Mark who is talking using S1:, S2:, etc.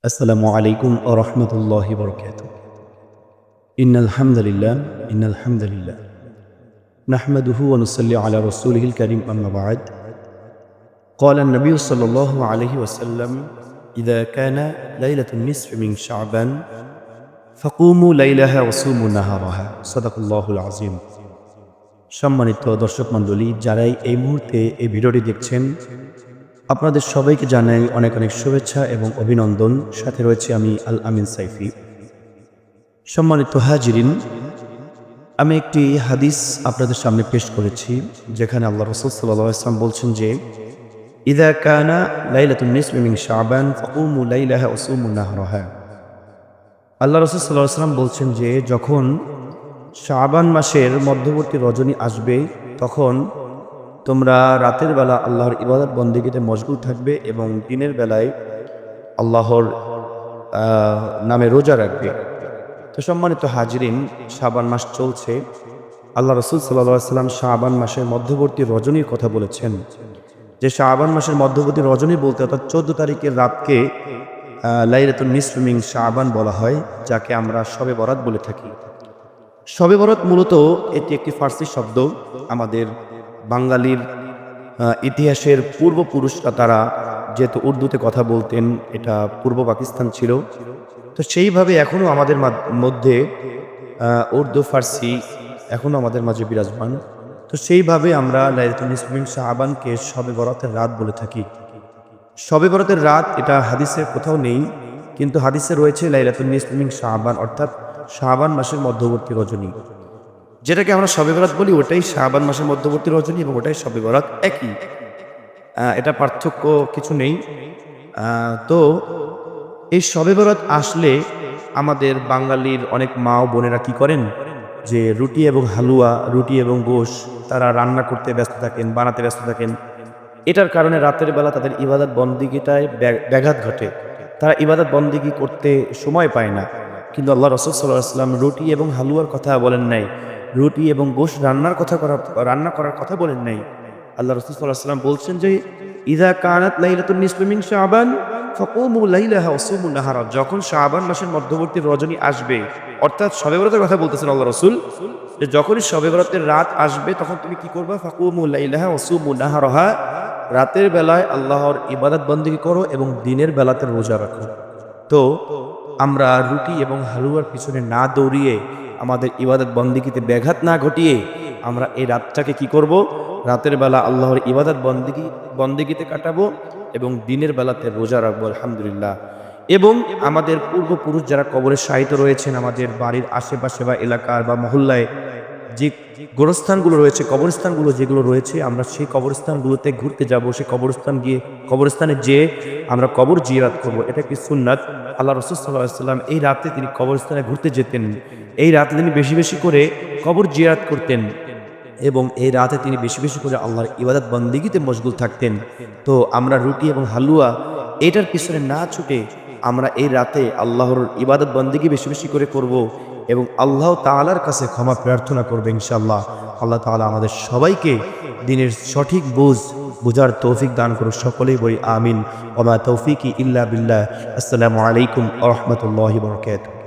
S1: আসসালামু আলাইকুম ওয়া রাহমাতুল্লাহি ওয়া বারাকাতুহু। ইন্নাল হামদালিল্লাহ নাহমাদুহু ওয়া নুসাল্লি আলা রাসূলিহিল কারীম আম্মা বা'দ। قال النبي صلى الله عليه وسلم إذا كان ليلة النصف من شعبان فقوموا ليلها وصوموا نهارها صدق الله العظيم। সম্মানিত দর্শক মণ্ডলী, যারাই এই মুহূর্তে এই ভিডিওটি দেখছেন, আপনাদের সবাইকে জানাই অনেক অনেক শুভেচ্ছা এবং অভিনন্দন। সাথে রয়েছে আমি আল আমিন সাইফি। সম্মানিত হাজিরিন, আমি একটি হাদিস আপনাদের সামনে পেশ করেছি, যেখানে আল্লাহ রাসূল সাল্লাল্লাহু আলাইহি ওয়াসাল্লাম বলছেন যে ইযা কানা লাইলাতুন নিসফি মিন শাবান ফাকুমু লাইলাহা ওয়া সুমু নাহরাহা। আল্লাহ রাসূল সাল্লাল্লাহু আলাইহি ওয়াসাল্লাম বলছেন যে যখন শাবান মাসের মধ্যবর্তী রজনী আসবে, তখন তোমরা রাতের বেলা আল্লাহর ইবাদত বন্দেগীতে মশগুল থাকবে এবং দিনের বেলায় আল্লাহর নামে রোজা রাখবে। তো সম্মানিত হাজিরিন, শাবান মাস চলছে। আল্লাহ রাসূল সাল্লাল্লাহু আলাইহি ওয়াসাল্লাম শাবান মাসের মধ্যবর্তী রজনীর কথা বলেছেন, যে শাবান মাসের মধ্যবর্তী রজনী বলতে অর্থাৎ 14 তারিখের রাতকে লাইলাতুন নিসফ মিন শাবান বলা হয়, যাকে আমরা শবে বরাত বলে থাকি। শবে বরাত মূলত এটি একটি ফার্সি শব্দ। আমাদের বাঙালির ইতিহাসের পূর্বপুরুষরা, তারা যেহেতু উর্দুতে কথা বলতেন, এটা পূর্ব পাকিস্তান ছিল, তো সেইভাবে এখনও আমাদের মধ্যে উর্দু ফার্সি এখনও আমাদের মাঝে বিরাজমান। তো সেইভাবে আমরা লাইলাতুন নিসফ মিন শাবানকে শবে বরাতের রাত বলে থাকি। শবে বরাতের রাত এটা হাদিসে কোথাও নেই, কিন্তু হাদিসে রয়েছে লাইলাতুন নিসফ মিন শাবান, অর্থাৎ শাবান মাসের মধ্যবর্তী রজনী। যেটাকে আমরা শবে বরাত বলি, ওটাই শাবান মাসের মধ্যবর্তী রজনী এবং ওটাই শবে বরাত, একই। এটা পার্থক্য কিছু নেই। তো এই শবে বরাত আসলে আমাদের বাঙালির অনেক মা ও বোনেরা কি করেন, যে রুটি এবং হালুয়া, রুটি এবং গোশ তারা রান্না করতে ব্যস্ত থাকেন, বানাতে ব্যস্ত থাকেন। এটার কারণে রাতের বেলা তাদের ইবাদত বন্দিগিটায় ব্যাঘাত ঘটে। তারা ইবাদত বন্দিগি করতে সময় পায় না। কিন্তু আল্লাহ রাসূল সাল্লাল্লাহু আলাইহি ওয়াসাল্লাম রুটি এবং হালুয়ার কথা বলেন নাই, রুটি এবং গোশ রান্না করার কথা বলেন নাই। আল্লাহ রাসূল সাল্লাল্লাহু আলাইহি ওয়াসাল্লাম বলছেন যে ইযা কানাত লাইলাতুন নিসফি মিন শাবান ফাকুমু লাইলাহা ওয়া সুমু নাহারা। যখন শাবান মাসের মধ্যবর্তী রজনী আসবে, অর্থাৎ শবে বরাতের কথা বলতেছেন আল্লাহ রাসূল, যে যখনই শবে বরাতের রাত আসবে তখন তুমি কি করবা, ফাকুমু লাইলাহা ওয়া সুমু নাহারাহা, রাতের বেলায় আল্লাহর ইবাদত বন্দেগী করো এবং দিনের বেলাতে রোজা রাখো। তো আমরা রুটি এবং হালুয়ার পিছনে না দৌড়িয়ে, আমাদের ইবাদত বন্দেগীতে ব্যাঘাত না ঘটিয়ে আমরা এই রাতটাকে কি করব, রাতের বেলা আল্লাহর ইবাদত বন্দেগীতে কাটাবো এবং দিনের বেলাতে রোজা রাখবো, আলহামদুলিল্লাহ। এবং আমাদের পূর্বপুরুষ যারা কবরে শায়িত রয়েছেন, আমাদের বাড়ির আশেপাশে বা এলাকার বা মহল্লায় যে গোরস্থানগুলো রয়েছে, কবরস্থানগুলো যেগুলো রয়েছে, আমরা সেই কবরস্থানগুলোতে ঘুরতে যাব। সেই কবরস্থানে যেয়ে আমরা কবর জিয়ারত করব। এটা কি সুন্নাত। আল্লাহ রাসূল সাল্লাল্লাহু আলাইহি ওয়াসাল্লাম এই রাতে তিনি কবরস্থানে ঘুরতে যেতেন। এই রাতে তিনি বেশি বেশি করে কবর জিয়ারত করতেন এবং এই রাতে তিনি বেশি বেশি করে আল্লাহর ইবাদত বন্দেগীতে মশগুল থাকতেন। তো আমরা রুটি এবং হালুয়া এটার পিছনে না ছুটে আমরা এই রাতে আল্লাহর ইবাদত বন্দেগী বেশি বেশি করে করব এবং আল্লাহ তাআলার কাছে ক্ষমা প্রার্থনা করবে ইনশাআল্লাহ। আল্লাহ তাআলা আমাদের সবাইকে দিনের সঠিক বুঝার তৌফিক দান করুন। সকলেই বলি আমিন। ওয়া মা তৌফিকি ইল্লা বিল্লাহ। আসসালামু আলাইকুম ওয়া রাহমাতুল্লাহি ওয়া বারাকাতুহু।